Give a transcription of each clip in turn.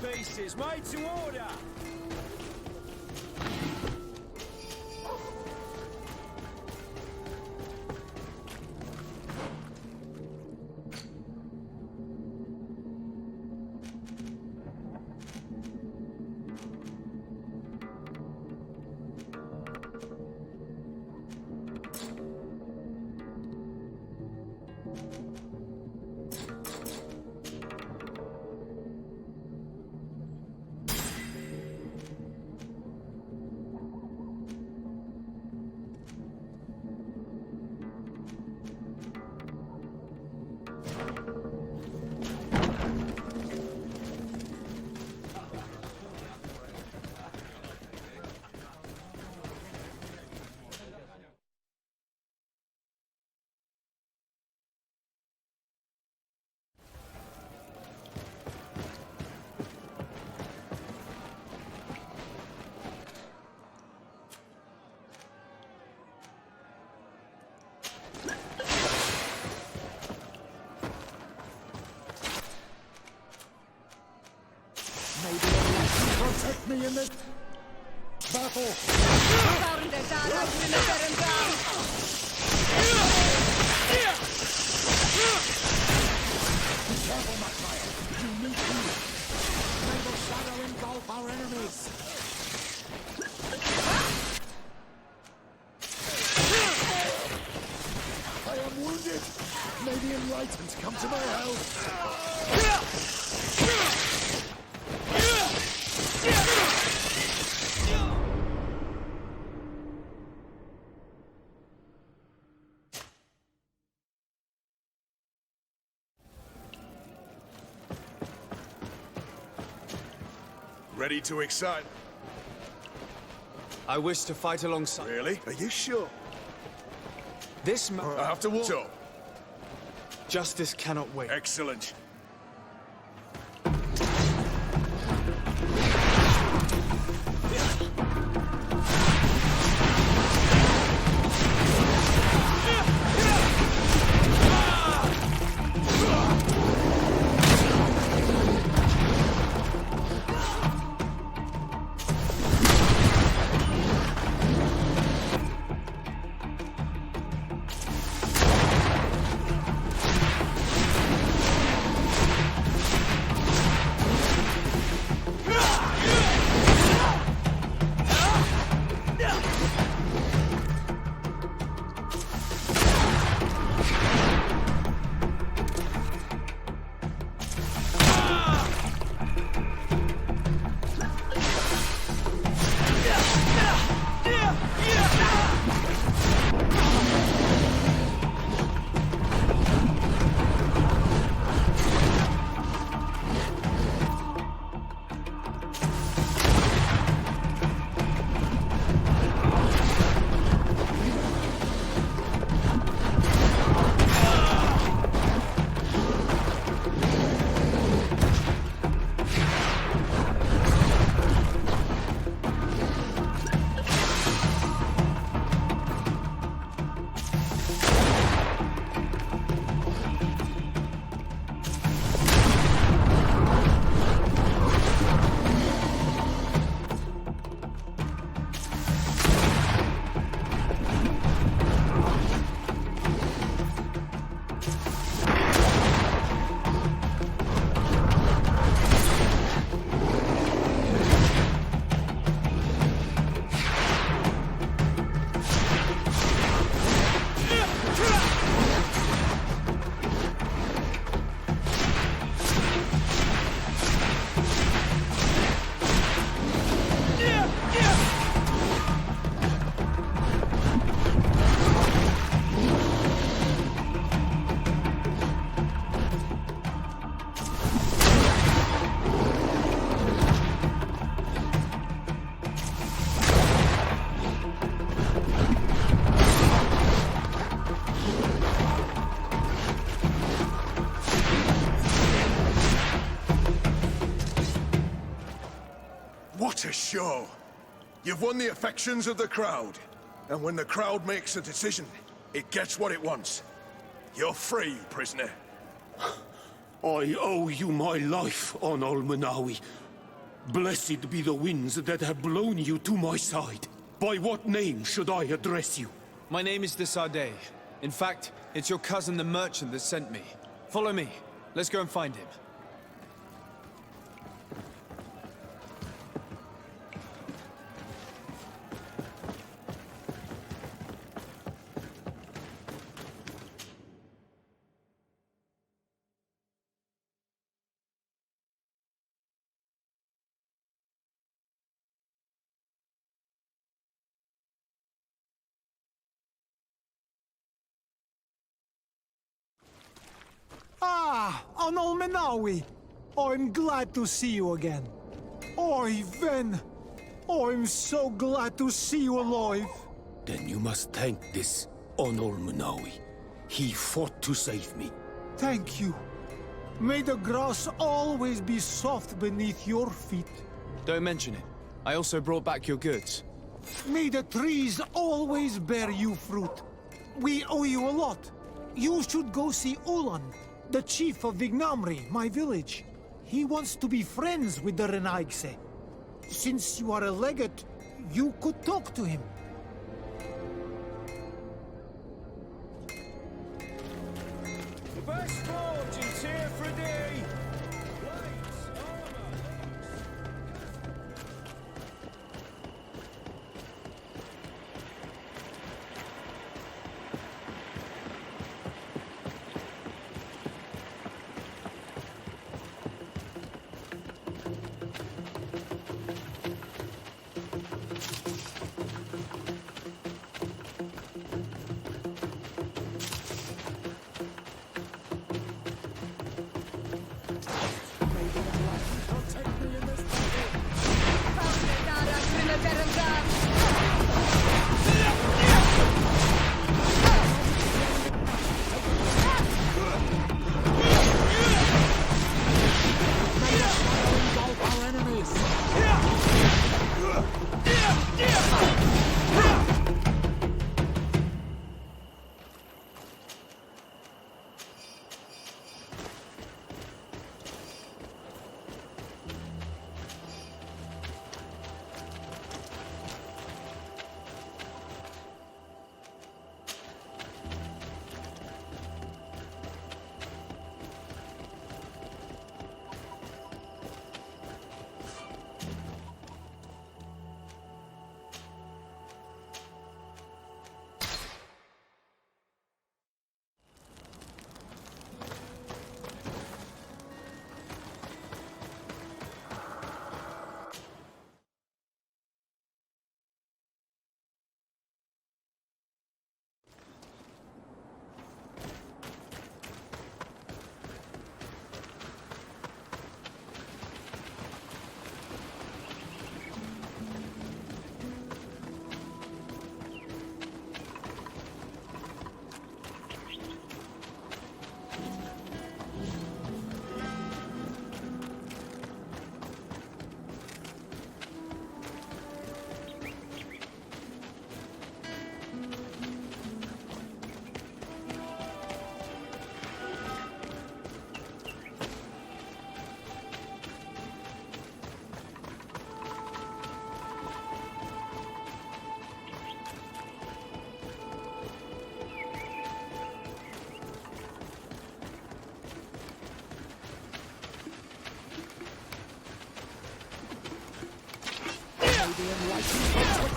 pieces, made to order! Protect me in this battle! Be careful, my child. You need healing. May the shadow engulf our enemies. I am wounded. May the enlightened come to my help. Ready to excite? I wish to fight alongside... Really? Are you sure? This man... I have to walk. So, Justice cannot wait. excellent. What a show! You've won the affections of the crowd. And when the crowd makes a decision, it gets what it wants. You're free, prisoner. I owe you my life, on Almanawi. Blessed be the winds that have blown you to my side. By what name should I address you? My name is Desardet. In fact, it's your cousin the merchant that sent me. Follow me. Let's go and find him. Ah, Ullan! I'm glad to see you again. Oi, Ven! I'm so glad to see you alive. Then you must thank this Ullan. He fought to save me. Thank you. May the grass always be soft beneath your feet. Don't mention it. I also brought back your goods. May the trees always bear you fruit. We owe you a lot. You should go see Ullan, the chief of Vignamri, my village. He wants to be friends with the Renaigse. Since you are a legate, you could talk to him. The best fortune's here for a day. Lights, armor. Protect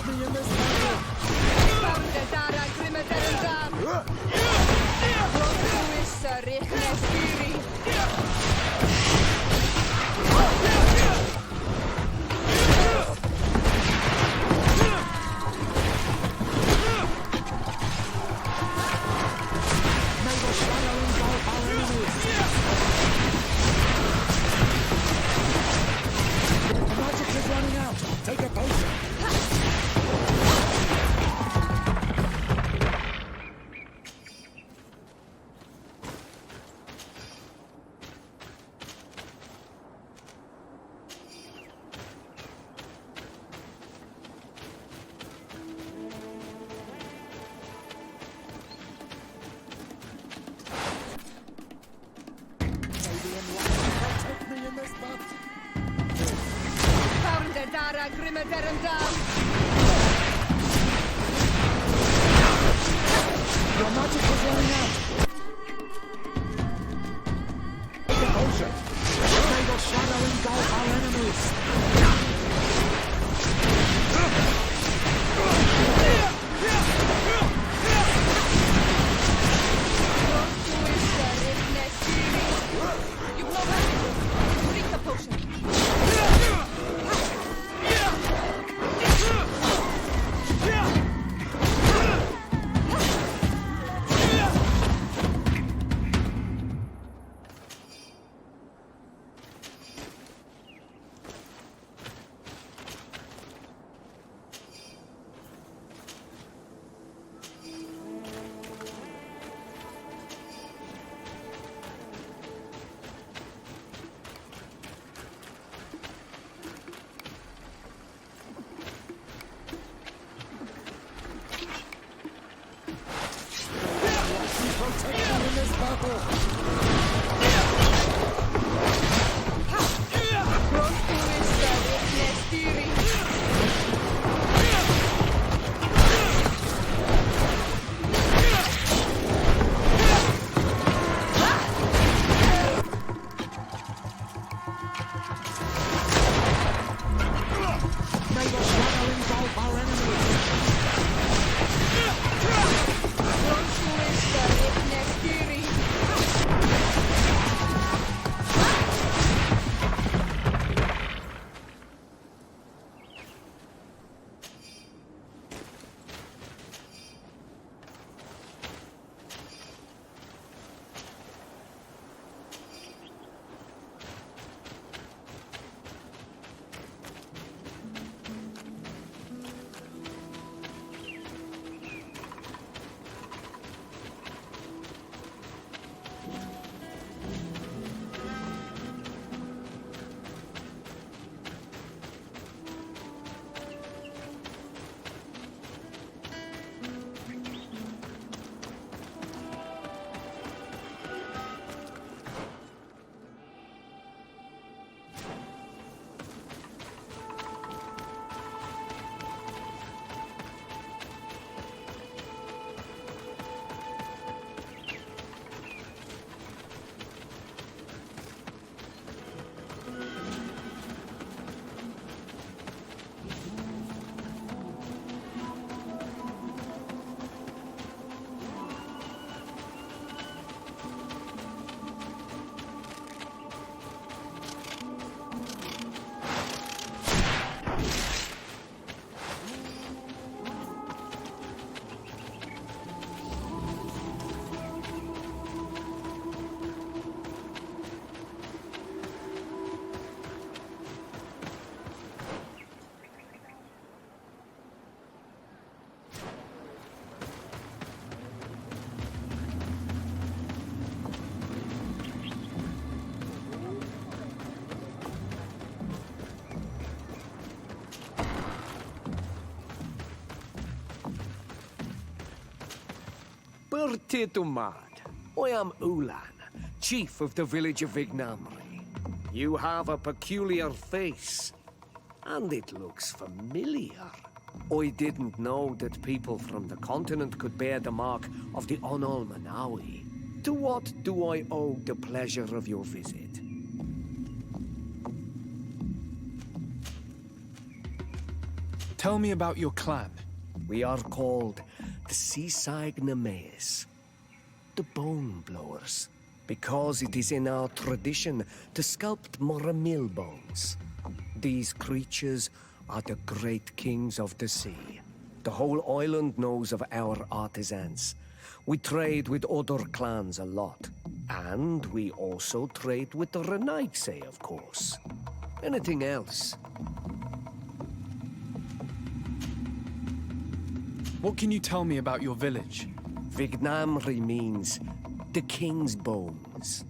me in this battle! May the shadow engulf our enemies! The magic is running out! Take a potion! Baron down! Your magic is running out. Take a potion. May the shadow engulf our enemies. You blow her. Drink the potion. Bertitumad. I am Ullan, chief of the village of Vignamri. You have a peculiar face, and it looks familiar. I didn't know that people from the continent could bear the mark of the Onolmanawi. To what do I owe the pleasure of your visit? Tell me about your clan. We are called the Seaside Nemes, the Bone Blowers, because it is in our tradition to sculpt Moramil bones. These creatures are the great kings of the sea. The whole island knows of our artisans. We trade with other clans a lot. And we also trade with the Renaigse, of course. Anything else? What can you tell me about your village? Vignamri means the king's bones.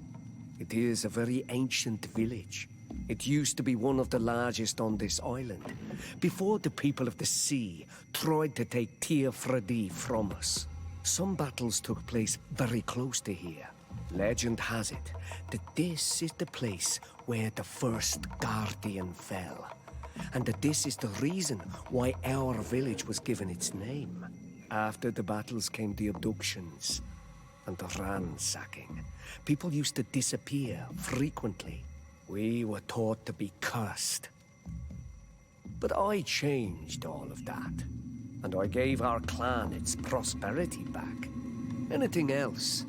It is a very ancient village. It used to be one of the largest on this island, before the people of the sea tried to take Tir Fredi from us. Some battles took place very close to here. Legend has it that this is the place where the first Guardian fell. and that this is the reason why our village was given its name. After the battles came the abductions and the ransacking. People used to disappear frequently. We were taught to be cursed. But I changed all of that, and I gave our clan its prosperity back. Anything else?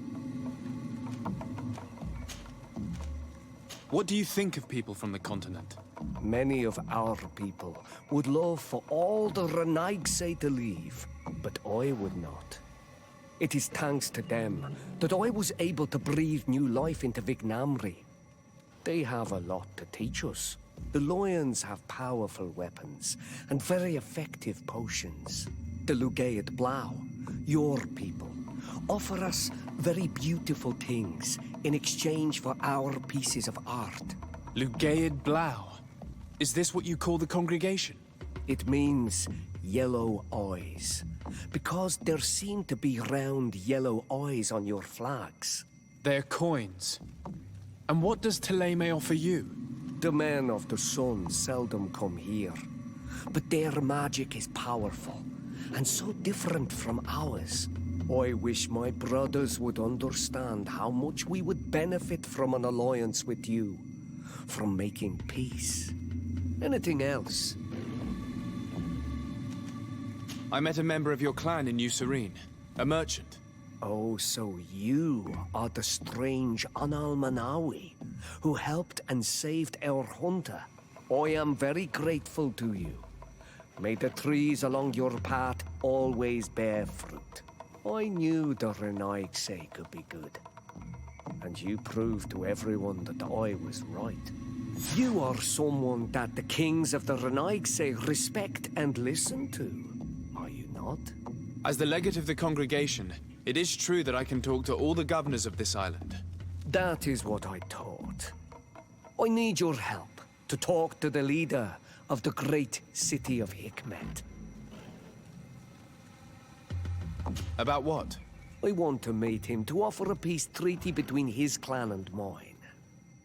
What do you think of people from the continent? Many of our people would love for all the Renaigse to leave, but I would not. It is thanks to them that I was able to breathe new life into Vignamri. They have a lot to teach us. The lions have powerful weapons and very effective potions. The Lugaid Blau, your people, offer us very beautiful things in exchange for our pieces of art. Lugaid Blau. Is this what you call the congregation? It means yellow eyes, because there seem to be round yellow eyes on your flags. They're coins. And what does Teleme offer you? The men of the sun seldom come here, but their magic is powerful, and so different from ours. I wish my brothers would understand how much we would benefit from an alliance with you, from making peace. Anything else? I met a member of your clan in Emisaary, a merchant. Oh, so you are the strange Analmanawi who helped and saved our hunter. I am very grateful to you. May the trees along your path always bear fruit. I knew the Renaigse could be good, and you proved to everyone that I was right. You are someone that the kings of the Renaigse respect and listen to, are you not? As the legate of the congregation, it is true that I can talk to all the governors of this island. That is what I thought. I need your help to talk to the leader of the great city of Hikmet. About what? I want to meet him to offer a peace treaty between his clan and mine.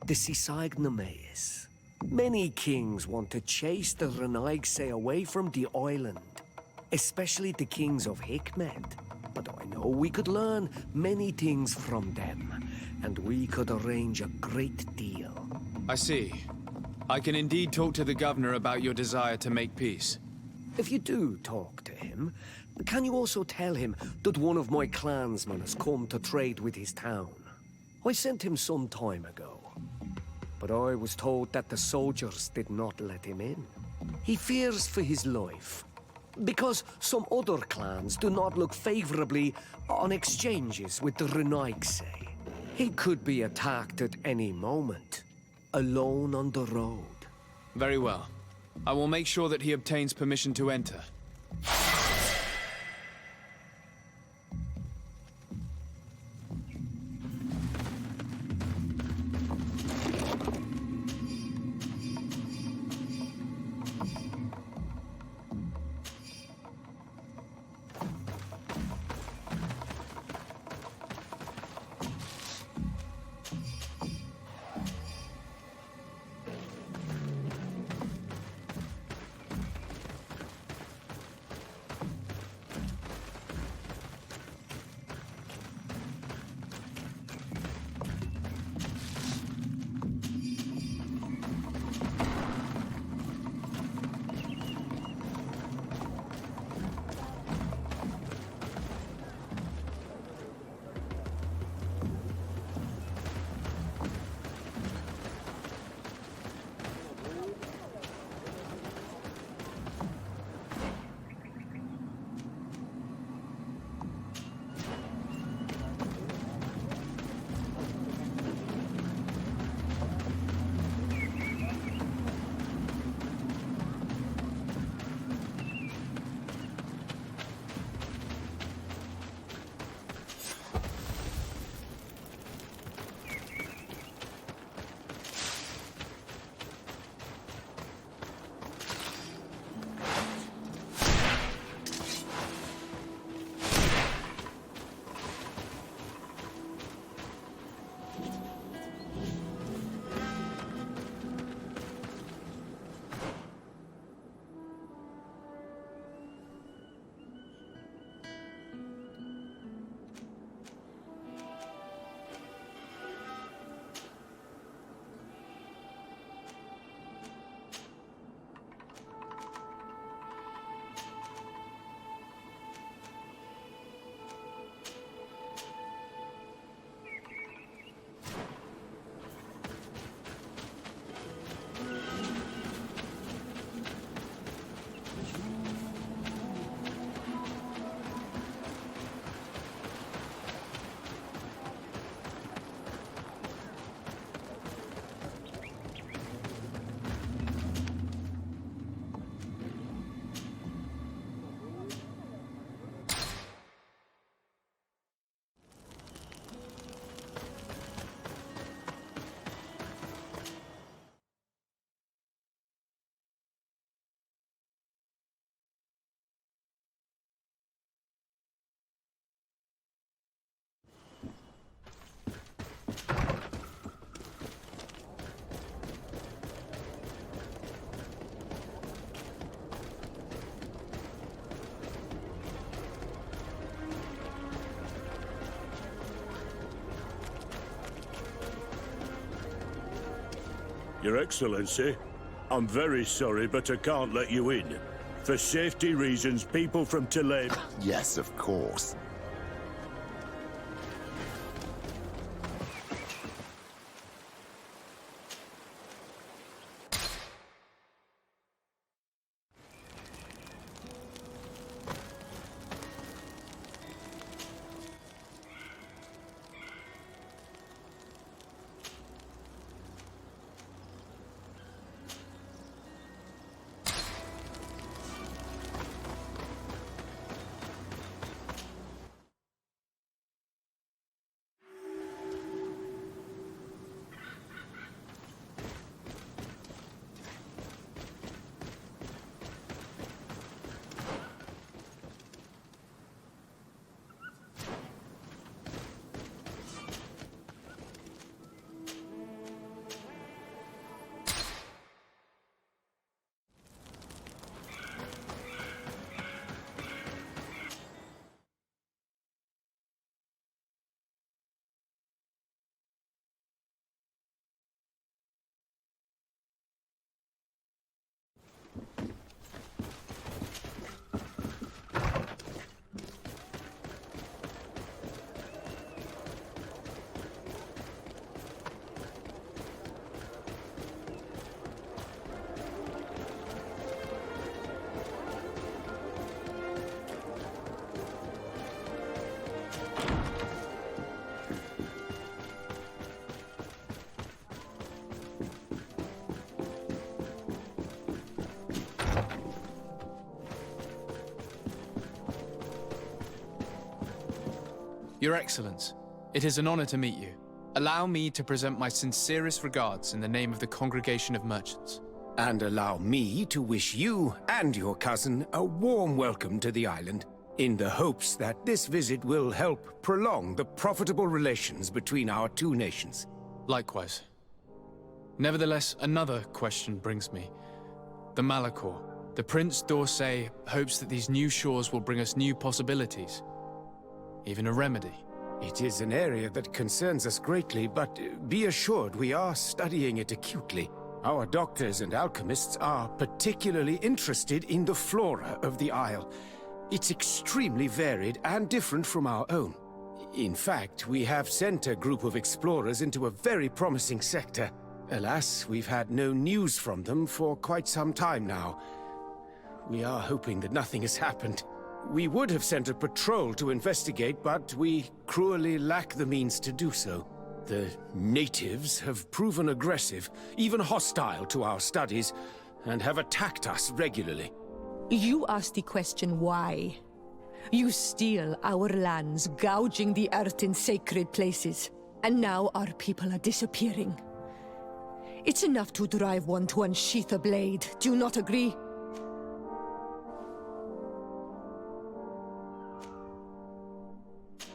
The Vignamri. Many kings want to chase the Renaigse away from the island, especially the kings of Hikmet. But I know we could learn many things from them, and we could arrange a great deal. I see. I can indeed talk to the governor about your desire to make peace. If you do talk to him, can you also tell him that one of my clansmen has come to trade with his town? I sent him some time ago, but I was told that the soldiers did not let him in. He fears for his life, because some other clans do not look favorably on exchanges with the Renaigse. He could be attacked at any moment, alone on the road. Very well. I will make sure that he obtains permission to enter. Your Excellency, I'm very sorry, but I can't let you in. For safety reasons, people from Taleb... Yes, of course. Your Excellence, it is an honor to meet you. Allow me to present my sincerest regards in the name of the Congregation of Merchants. And allow me to wish you and your cousin a warm welcome to the island, in the hopes that this visit will help prolong the profitable relations between our two nations. Likewise. Nevertheless, another question brings me. The Malachor. The Prince d'Orsay hopes that these new shores will bring us new possibilities. Even a remedy. It is an area that concerns us greatly, but be assured we are studying it acutely. Our doctors and alchemists are particularly interested in the flora of the Isle. It's extremely varied and different from our own. In fact, we have sent a group of explorers into a very promising sector. Alas, we've had no news from them for quite some time now. We are hoping that nothing has happened. We would have sent a patrol to investigate, but we cruelly lack the means to do so. The natives have proven aggressive, even hostile to our studies, and have attacked us regularly. You asked the question why. You steal our lands, gouging the earth in sacred places. And now our people are disappearing. It's enough to drive one to unsheath a blade. Do you not agree?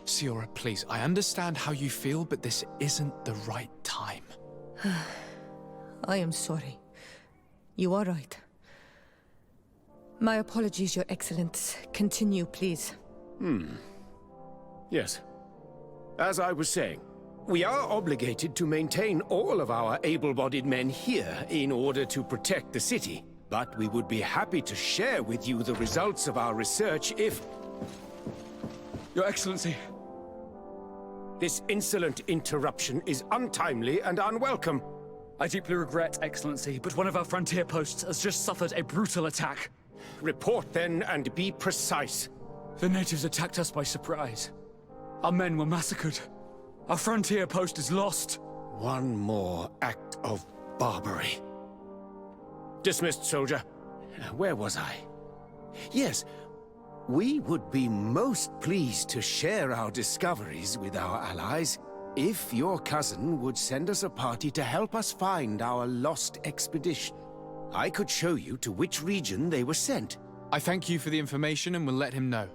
Siora, please, I understand how you feel, but this isn't the right time. I am sorry. You are right. My apologies, Your Excellence. Continue, please. Yes. As I was saying, we are obligated to maintain all of our able-bodied men here in order to protect the city. But we would be happy to share with you the results of our research if... Your Excellency. This insolent interruption is untimely and unwelcome. I deeply regret, Excellency, but one of our frontier posts has just suffered a brutal attack. Report then, and be precise. The natives attacked us by surprise. Our men were massacred. Our frontier post is lost. One more act of barbarity. Dismissed, soldier. Where was I? Yes. We would be most pleased to share our discoveries with our allies if your cousin would send us a party to help us find our lost expedition. I could show you to which region they were sent. I thank you for the information and will let him know.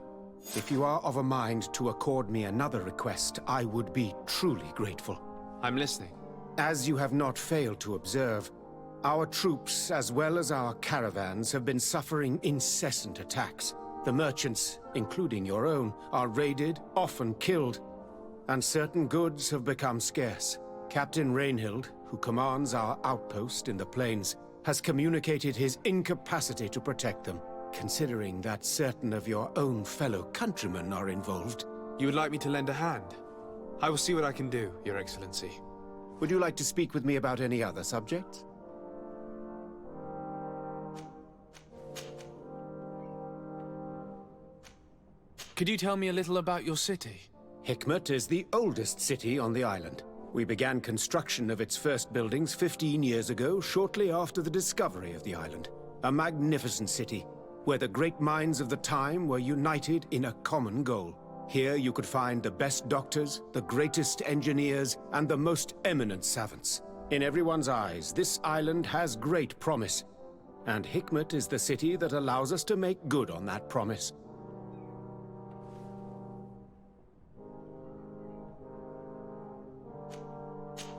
If you are of a mind to accord me another request, I would be truly grateful. I'm listening. As you have not failed to observe, our troops, as well as our caravans, have been suffering incessant attacks. The merchants, including your own, are raided, often killed, and certain goods have become scarce. Captain Rainhild, who commands our outpost in the plains, has communicated his incapacity to protect them. Considering that certain of your own fellow countrymen are involved. You would like me to lend a hand? I will see what I can do, Your Excellency. Would you like to speak with me about any other subjects? Could you tell me a little about your city? Hikmet is the oldest city on the island. We began construction of its first buildings 15 years ago, shortly after the discovery of the island. A magnificent city, where the great minds of the time were united in a common goal. Here you could find the best doctors, the greatest engineers, and the most eminent savants. In everyone's eyes, this island has great promise, and Hikmet is the city that allows us to make good on that promise.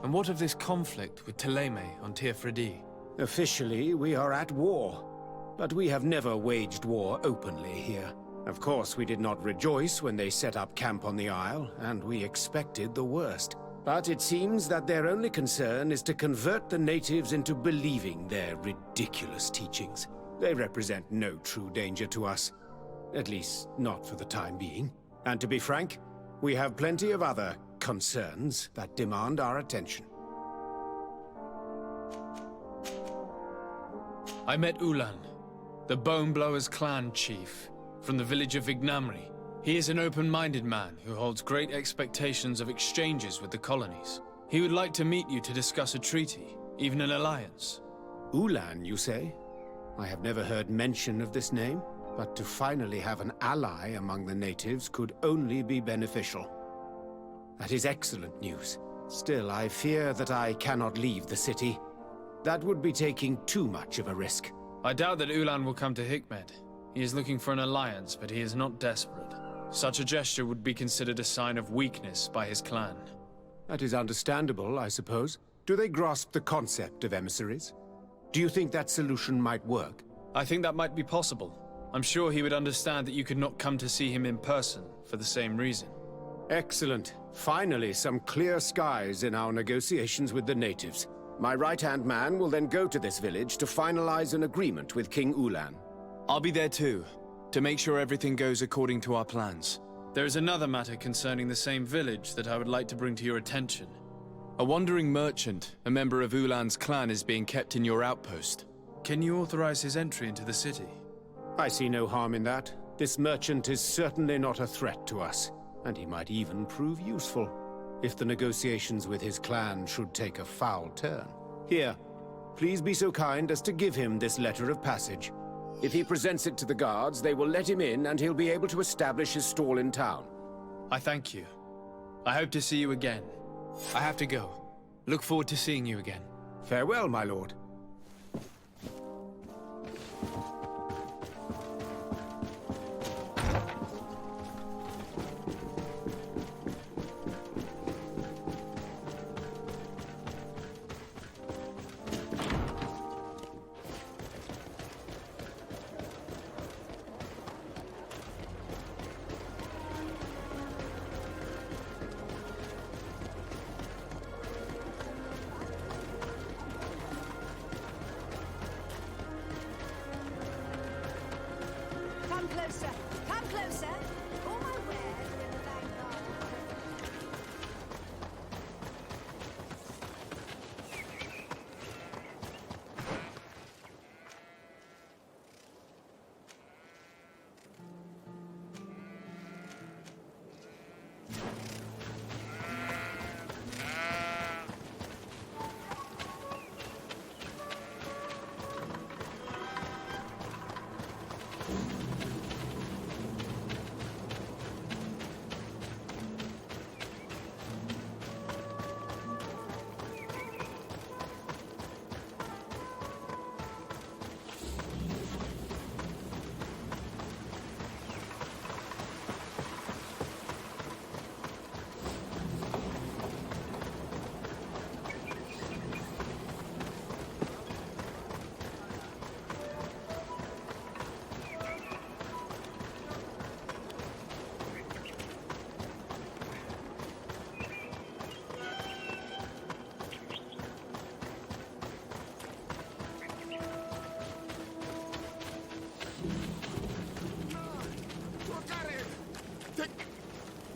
And what of this conflict with Thélème on Tir Freddy? Officially, we are at war. But we have never waged war openly here. Of course, we did not rejoice when they set up camp on the Isle, and we expected the worst. But it seems that their only concern is to convert the natives into believing their ridiculous teachings. They represent no true danger to us. At least, not for the time being. And to be frank, we have plenty of other concerns that demand our attention. I met Ullan, the Boneblower's clan chief, from the village of Vignamri. He is an open-minded man who holds great expectations of exchanges with the colonies. He would like to meet you to discuss a treaty, even an alliance. Ullan, you say? I have never heard mention of this name, but to finally have an ally among the natives could only be beneficial. That is excellent news. Still, I fear that I cannot leave the city. That would be taking too much of a risk. I doubt that Ullan will come to Hikmet. He is looking for an alliance, but he is not desperate. Such a gesture would be considered a sign of weakness by his clan. That is understandable, I suppose. Do they grasp the concept of emissaries? Do you think that solution might work? I think that might be possible. I'm sure he would understand that you could not come to see him in person for the same reason. Excellent. Finally, some clear skies in our negotiations with the natives. My right-hand man will then go to this village to finalize an agreement with King Ullan. I'll be there too, to make sure everything goes according to our plans. There is another matter concerning the same village that I would like to bring to your attention. A wandering merchant, a member of Ullan's clan, is being kept in your outpost. Can you authorize his entry into the city? I see no harm in that. This merchant is certainly not a threat to us, and he might even prove useful, if the negotiations with his clan should take a foul turn. Here, please be so kind as to give him this letter of passage. If he presents it to the guards, they will let him in and he'll be able to establish his stall in town. I thank you. I hope to see you again. I have to go. Look forward to seeing you again. Farewell, my lord.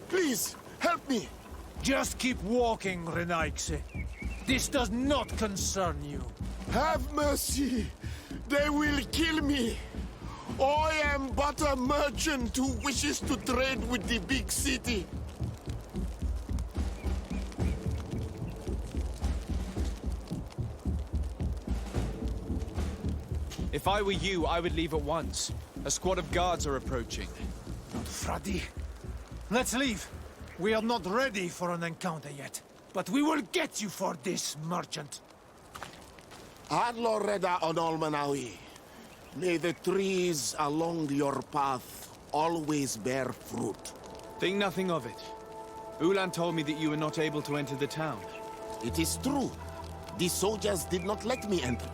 Please, help me! Just keep walking, Renaigse. This does not concern you. Have mercy! They will kill me! I am but a merchant who wishes to trade with the big city. If I were you, I would leave at once. A squad of guards are approaching. Fradi, let's leave. We are not ready for an encounter yet, but we will get you for this, merchant. Adloreda on Almanawi. May the trees along your path always bear fruit. Think nothing of it. Ullan told me that you were not able to enter the town. It is true. The soldiers did not let me enter.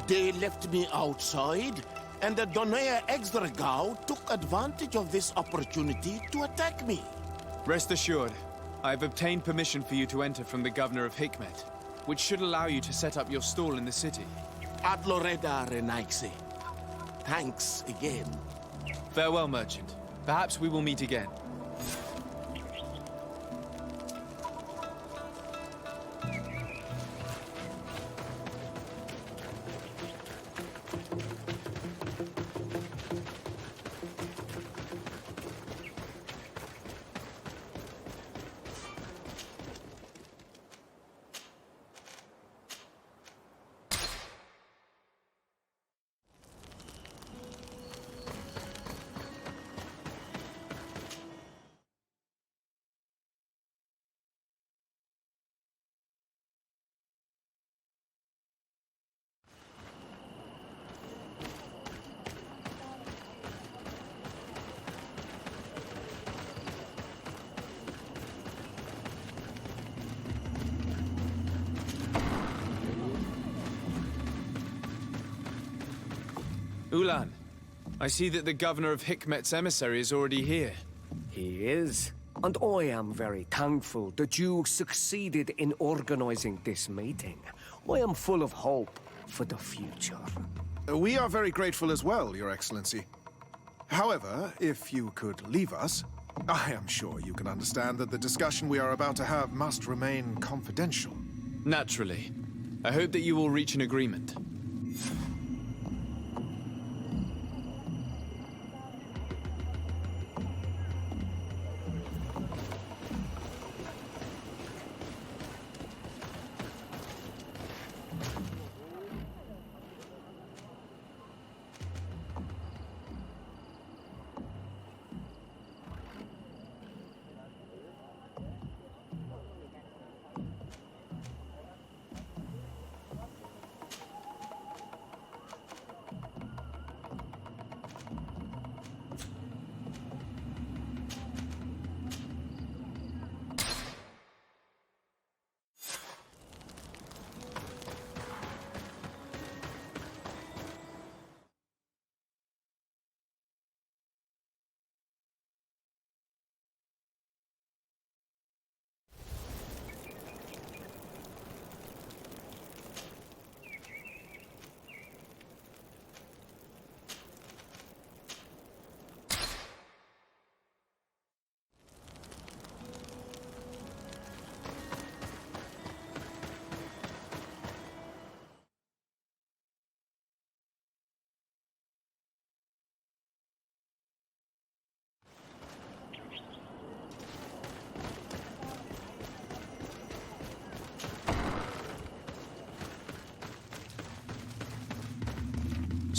They left me outside, and the Donea Exdragao took advantage of this opportunity to attack me. Rest assured, I have obtained permission for you to enter from the governor of Hikmet, which should allow you to set up your stall in the city. Atloreda Renaigse. Thanks again. Farewell, merchant. Perhaps we will meet again. Ullan, I see that the governor of Hikmet's emissary is already here. He is. And I am very thankful that you succeeded in organizing this meeting. I am full of hope for the future. We are very grateful as well, Your Excellency. However, if you could leave us, I am sure you can understand that the discussion we are about to have must remain confidential. Naturally. I hope that you will reach an agreement.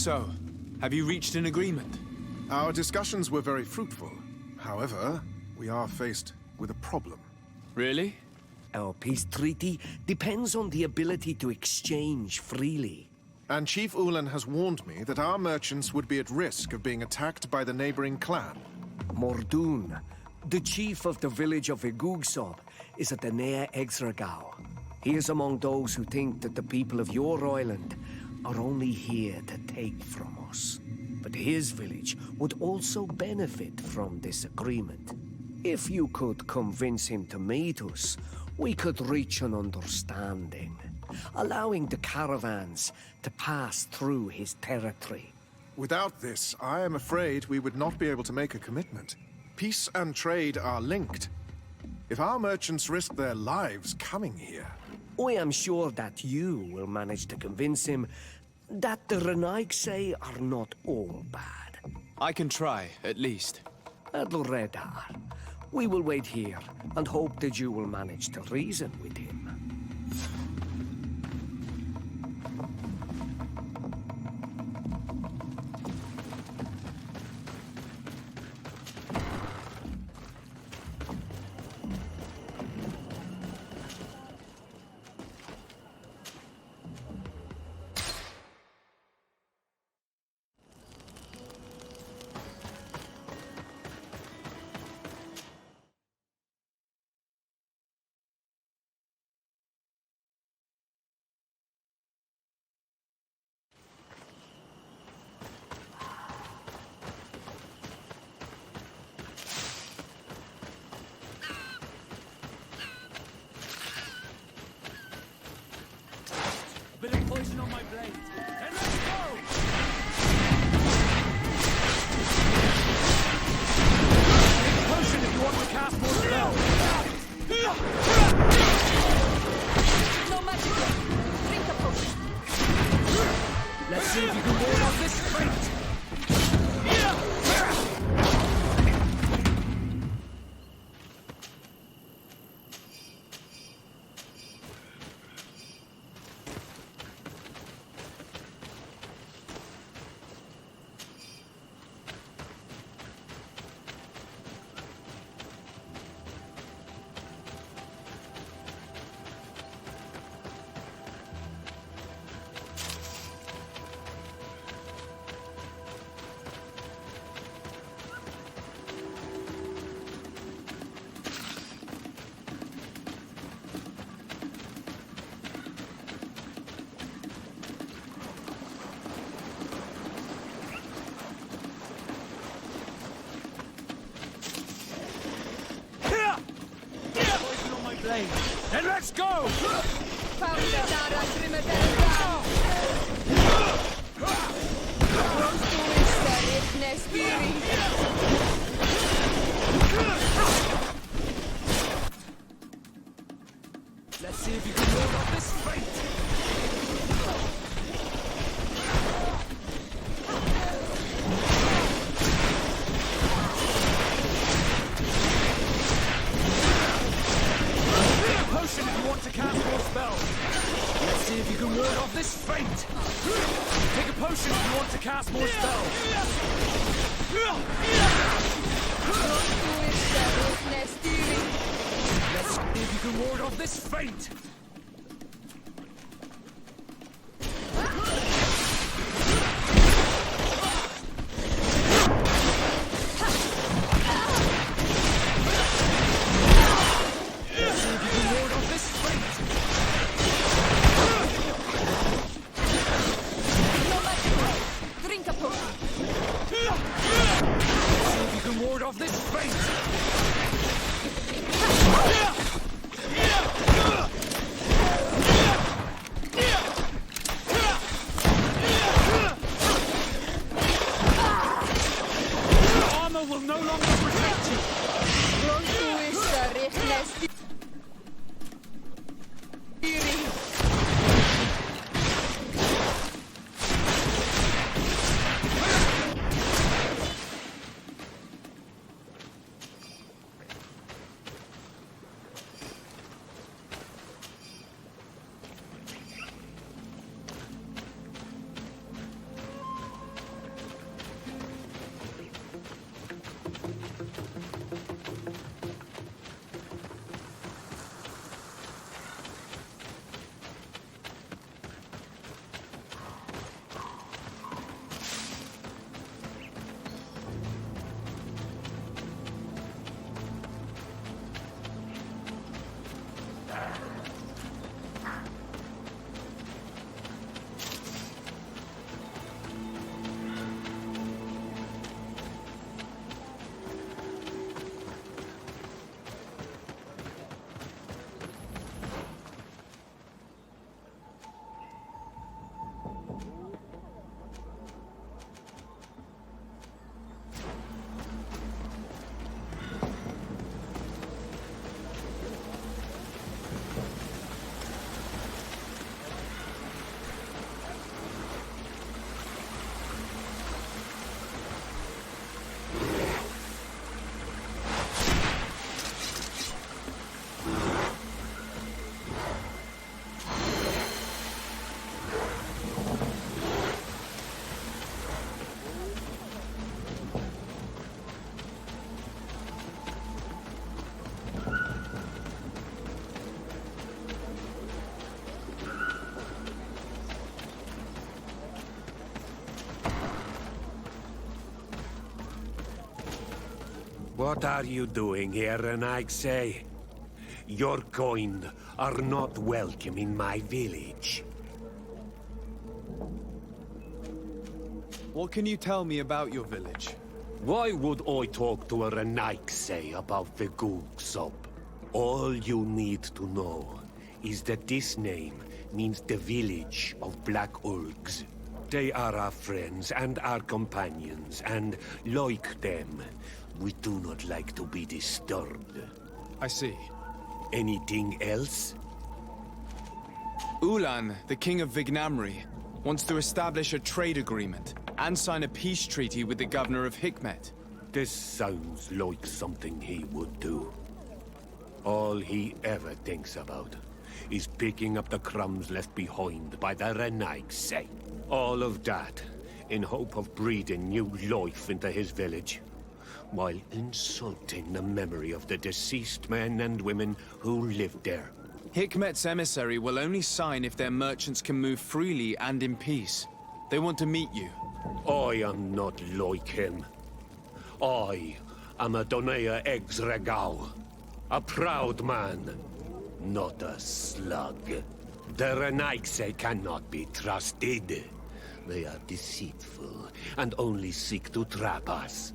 So, have you reached an agreement? Our discussions were very fruitful. However, we are faced with a problem. Really? Our peace treaty depends on the ability to exchange freely. And Chief Ullan has warned me that our merchants would be at risk of being attacked by the neighboring clan. Mordun, the chief of the village of Igugsob, is at the Nea Exragao. He is among those who think that the people of your island are only here to take from us. But his village would also benefit from this agreement. If you could convince him to meet us, we could reach an understanding, allowing the caravans to pass through his territory. Without this, I am afraid we would not be able to make a commitment. peace and trade are linked. If our merchants risk their lives coming here... I am sure that you will manage to convince him that the Renaigse are not all bad. I can try, at least. Adloredar, we will wait here and hope that you will manage to reason with him. Bit of poison on my blade. And let's go! Take a potion if you want to cast more spells. No magic. Drink a potion. Let's see if you can ward off this fate. Then let's go! Let's see if you can ward off this fate! Potion if you want to cast more spells. Let's see if you can ward off this fate. Take a potion if you want to cast more spells. Let's see if you can ward off this fate. Of this fate! Your armor will no longer protect you! What are you doing here, Emisaary? Your kind are not welcome in my village. What can you tell me about your village? Why would I talk to a Emisaary about the Googsop? All you need to know is that this name means the village of Black Urgs. They are our friends and our companions, and like them, we do not like to be disturbed. I see. Anything else? Ullan, the king of Vignamri, wants to establish a trade agreement and sign a peace treaty with the governor of Hikmet. This sounds like something he would do. All he ever thinks about is picking up the crumbs left behind by the Emisaary. All of that in hope of breathing new life into his village, while insulting the memory of the deceased men and women who lived there. Hikmet's emissary will only sign if their merchants can move freely and in peace. They want to meet you. I am not like him. I am a Donea Exregao, a proud man, not a slug. The Emisaary cannot be trusted. They are deceitful and only seek to trap us.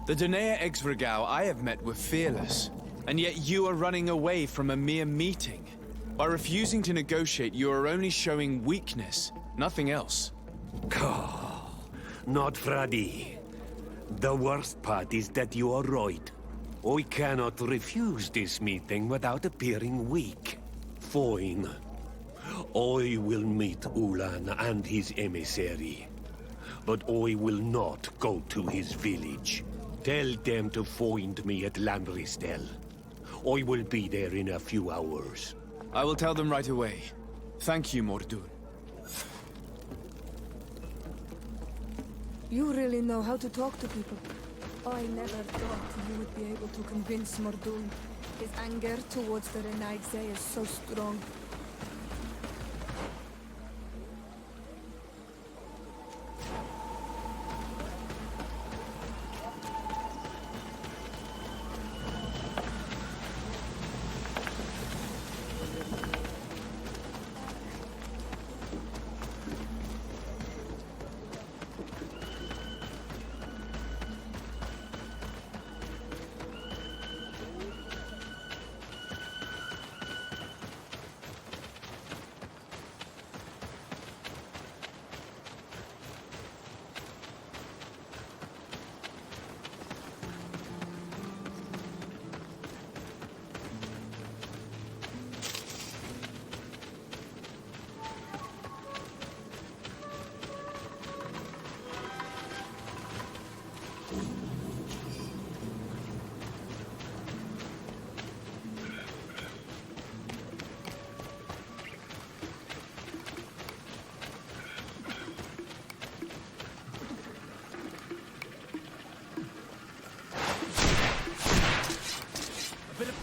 The Donea Exregao I have met were fearless, and yet you are running away from a mere meeting. By refusing to negotiate, you are only showing weakness, nothing else. Not Freddy. The worst part is that you are right. I cannot refuse this meeting without appearing weak. Fine. I will meet Ullan and his emissary. But I will not go to his village. Tell them to find me at Landristel. I will be there in a few hours. I will tell them right away. Thank you, Mordun. You really know how to talk to people. I never thought you would be able to convince Mordun. His anger towards the Emisaary is so strong.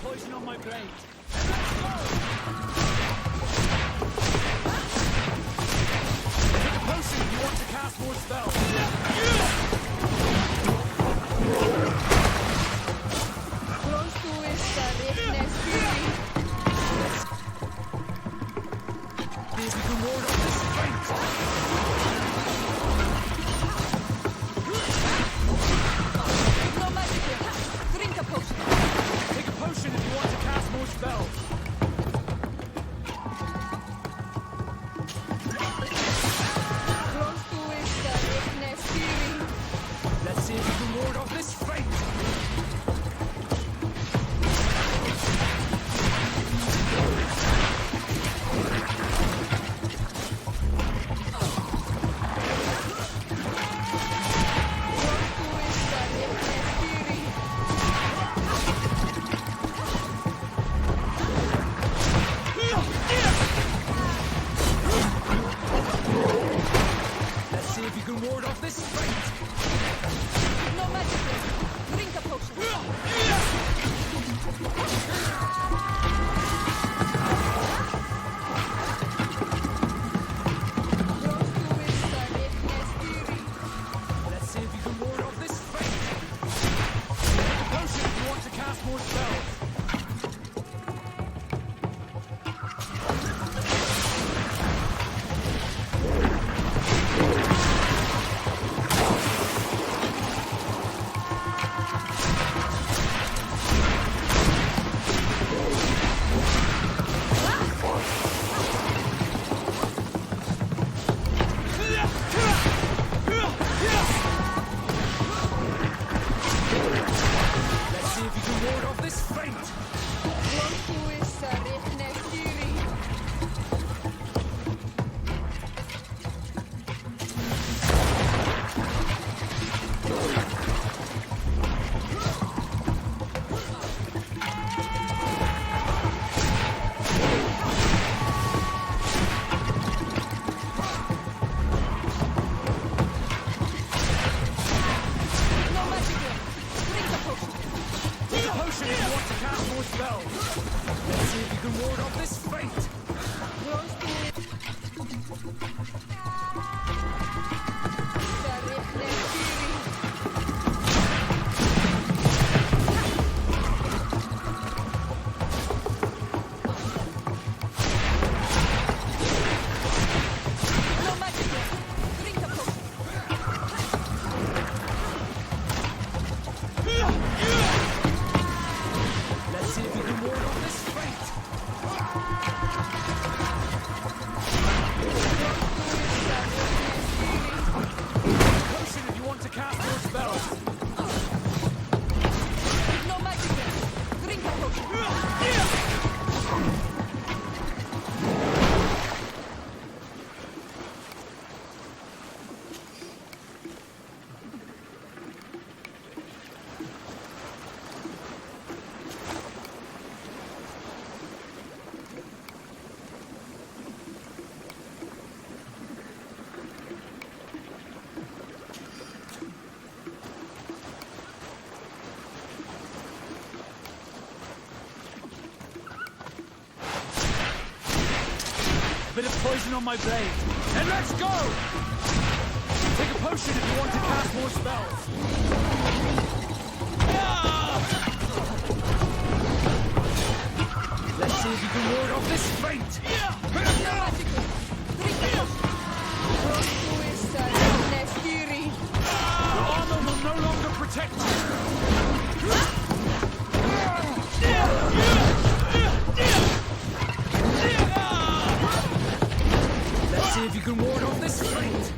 Poison on my blade. Take a potion if you want to cast more spells. Close to esta redness fury. See if you can ward off this fight. No magic here. Drink a potion. Take a potion if you want to cast more spells. Close to esta redness fury. Let's see if you can ward off this fight. poison on my blade. And let's go! Take a potion if you want to cast more spells. Let's see if you can ward off this feint. Your armor will no longer protect you. Let's see if you can ward off this feint.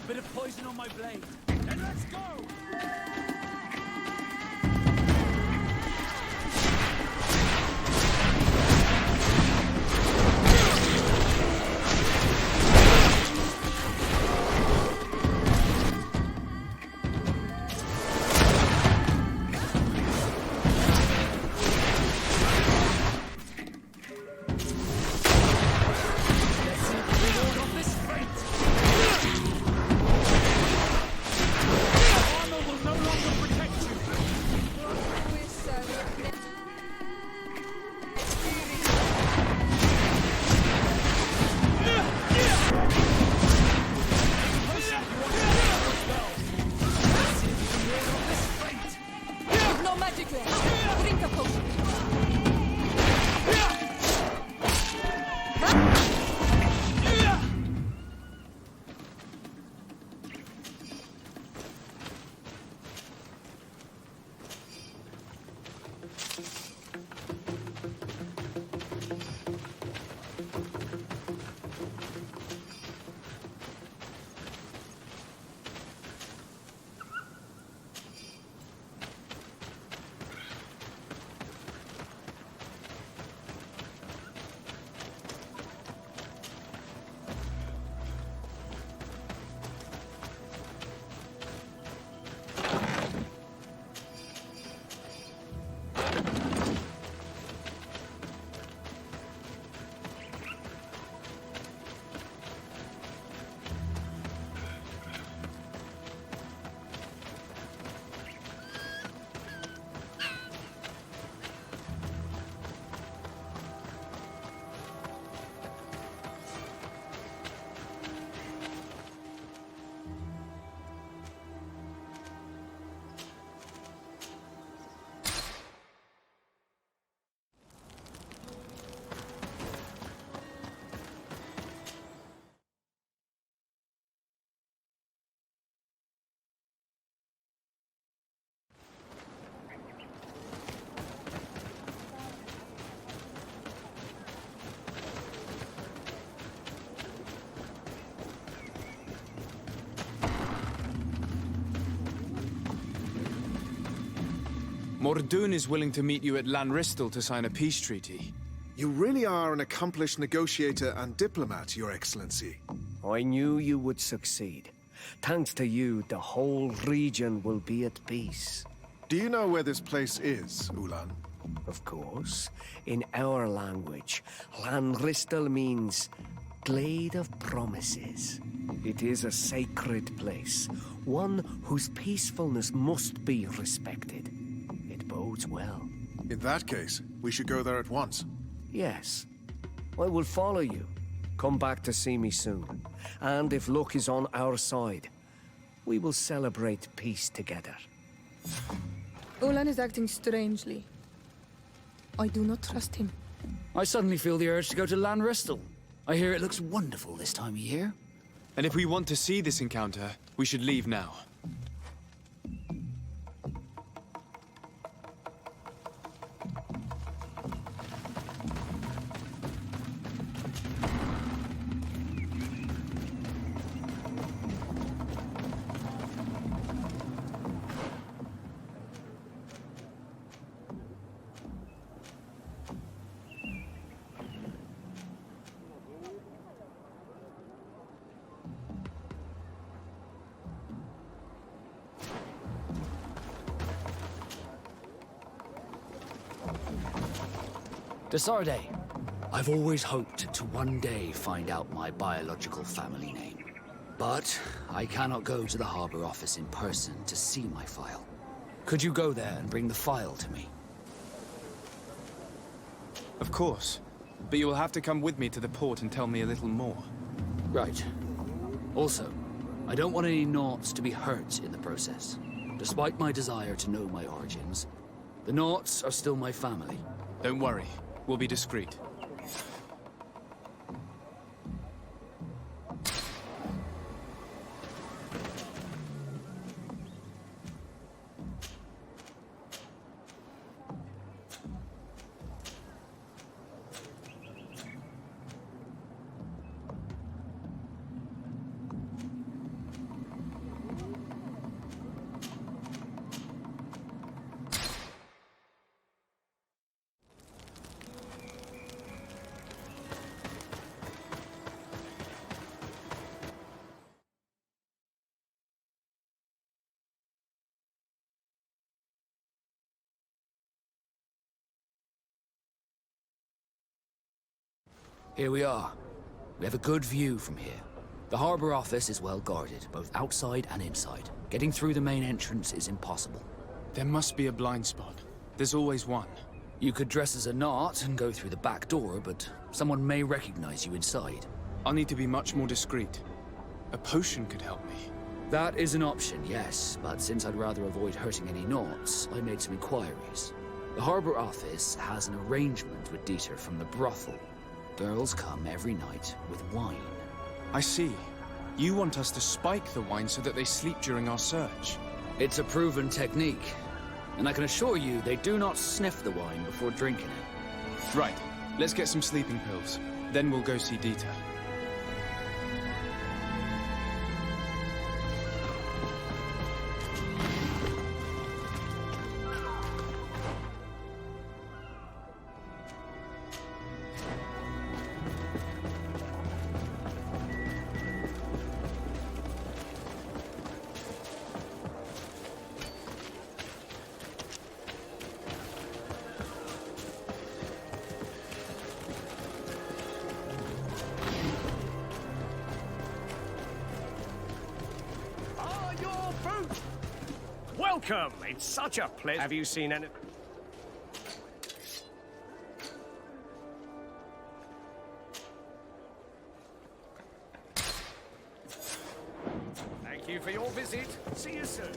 Bit of poison on my blade. And let's go! Mordun is willing to meet you at Lanristel to sign a peace treaty. You really are an accomplished negotiator and diplomat, Your Excellency. I knew you would succeed. Thanks to you, the whole region will be at peace. Do you know where this place is, Ullan? Of course. In our language, Lanristel means Glade of Promises. It is a sacred place, one whose peacefulness must be respected. It bodes well. In that case, we should go there at once. Yes. I will follow you. Come back to see me soon. And if luck is on our side, we will celebrate peace together. Ullan is acting strangely. I do not trust him. I suddenly feel the urge to go to Lanristel. I hear it looks wonderful this time of year. And if we want to see this encounter, we should leave now. Desarde, I've always hoped to one day find out my biological family name. But I cannot go to the Harbour office in person to see my file. Could you go there and bring the file to me? Of course. But you will have to come with me to the port and tell me a little more. Right. Also, I don't want any Nauts to be hurt in the process. Despite my desire to know my origins, the Nauts are still my family. Don't worry. We'll be discreet. Here we are. We have a good view from here. The Harbour office is well guarded, both outside and inside. Getting through the main entrance is impossible. There must be a blind spot. There's always one. You could dress as a Naut and go through the back door, but someone may recognize you inside. I'll need to be much more discreet. A potion could help me. That is an option, yes, but since I'd rather avoid hurting any Nauts, I made some inquiries. The Harbour office has an arrangement with Dieter from the Brothel. Girls come every night with wine. I see. You want us to spike the wine so that they sleep during our search. It's a proven technique, and I can assure you they do not sniff the wine before drinking it. Right. Let's get some sleeping pills. Then we'll go see Dieter. Welcome! It's such a pleasure. Have you seen any... Thank you for your visit. See you soon.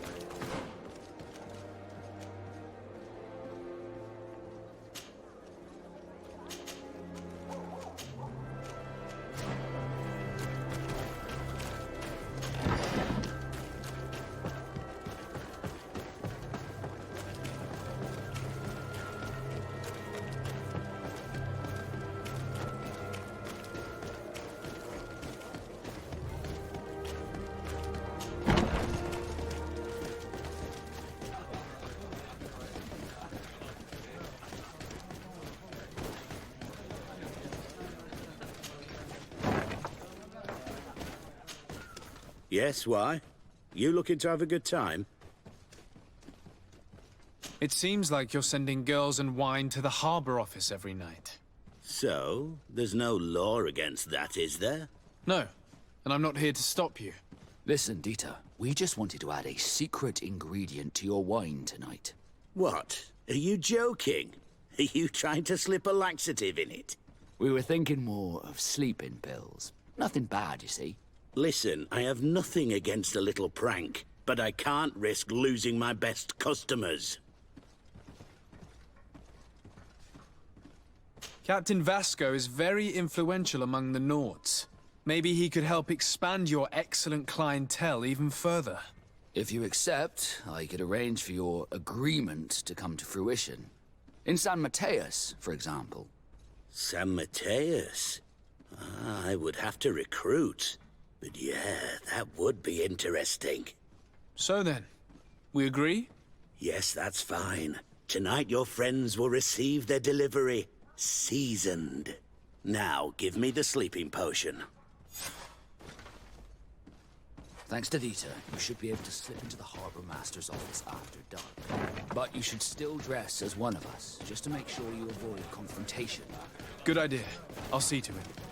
Yes, why? You looking to have a good time? It seems like you're sending girls and wine to the Harbour office every night. So, there's no law against that, is there? No, and I'm not here to stop you. Listen, Dieter, we just wanted to add a secret ingredient to your wine tonight. What? Are you joking? Are you trying to slip a laxative in it? We were thinking more of sleeping pills. Nothing bad, you see. Listen, I have nothing against a little prank, but I can't risk losing my best customers. Captain Vasco is very influential among the Nauts. Maybe he could help expand your excellent clientele even further. If you accept, I could arrange for your agreement to come to fruition. In San Mateus, for example. San Mateus? I would have to recruit. But yeah, that would be interesting. So then, we agree? Yes, that's fine. Tonight your friends will receive their delivery. Seasoned. Now, give me the sleeping potion. Thanks to Dieter, you should be able to slip into the Harbour Master's office after dark. But you should still dress as one of us, just to make sure you avoid confrontation. Good idea. I'll see to it.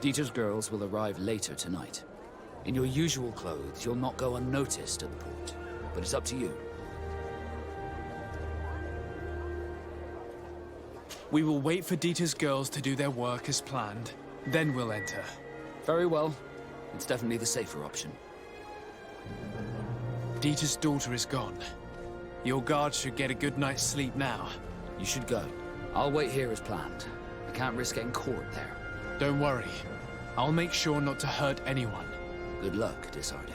Dieter's girls will arrive later tonight. In your usual clothes, you'll not go unnoticed at the port, but it's up to you. We will wait for Dieter's girls to do their work as planned, then we'll enter. Very well. It's definitely the safer option. Dieter's daughter is gone. Your guard should get a good night's sleep now. You should go. I'll wait here as planned. I can't risk getting caught there. Don't worry. I'll make sure not to hurt anyone. Good luck, Desarde.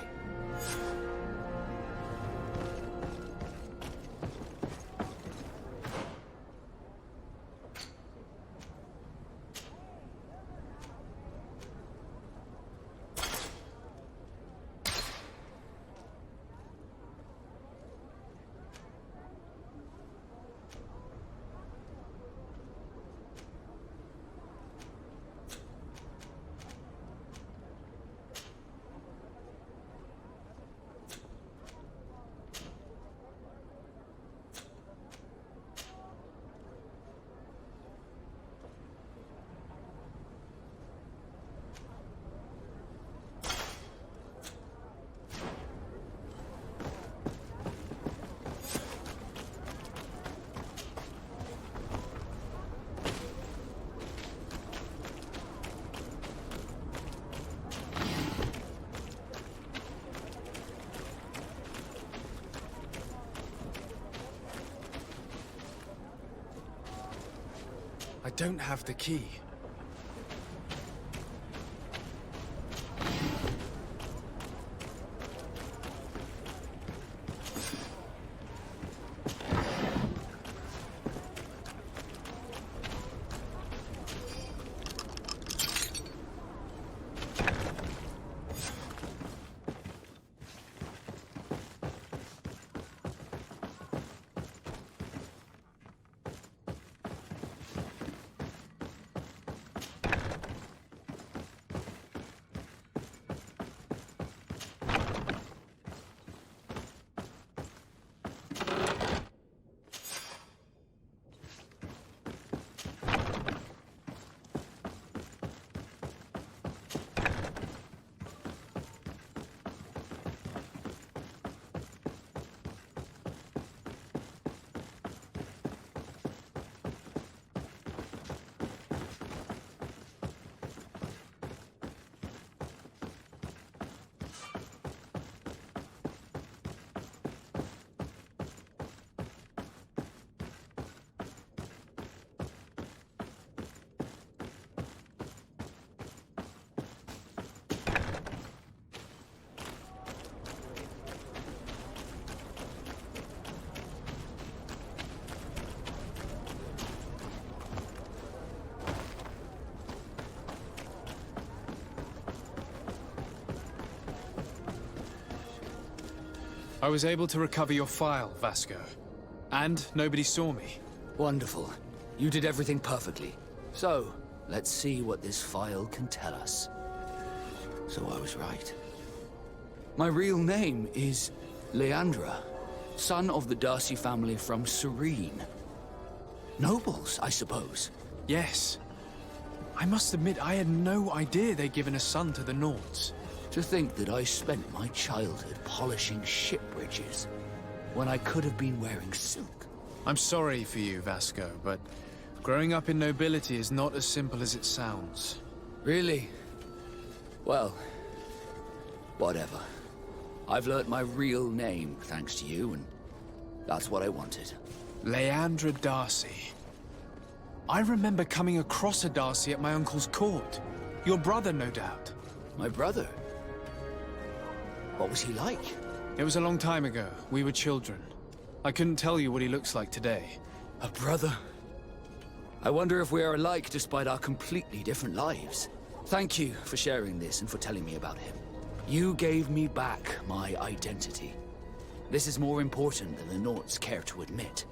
I don't have the key. I was able to recover your file, Vasco. And nobody saw me. Wonderful. You did everything perfectly. So, let's see what this file can tell us. So I was right. My real name is Leandra, son of the Darcy family from Serene. Nobles, I suppose. Yes. I must admit, I had no idea they'd given a son to the Nauts. To think that I spent my childhood polishing ship bridges, when I could have been wearing silk. I'm sorry for you, Vasco, but growing up in nobility is not as simple as it sounds. Really? Well, whatever. I've learnt my real name thanks to you, and that's what I wanted. Leandra Darcy. I remember coming across a Darcy at my uncle's court. Your brother, no doubt. My brother? What was he like? It was a long time ago. We were children. I couldn't tell you what he looks like today. A brother? I wonder if we are alike despite our completely different lives. Thank you for sharing this and for telling me about him. You gave me back my identity. This is more important than the Nauts care to admit.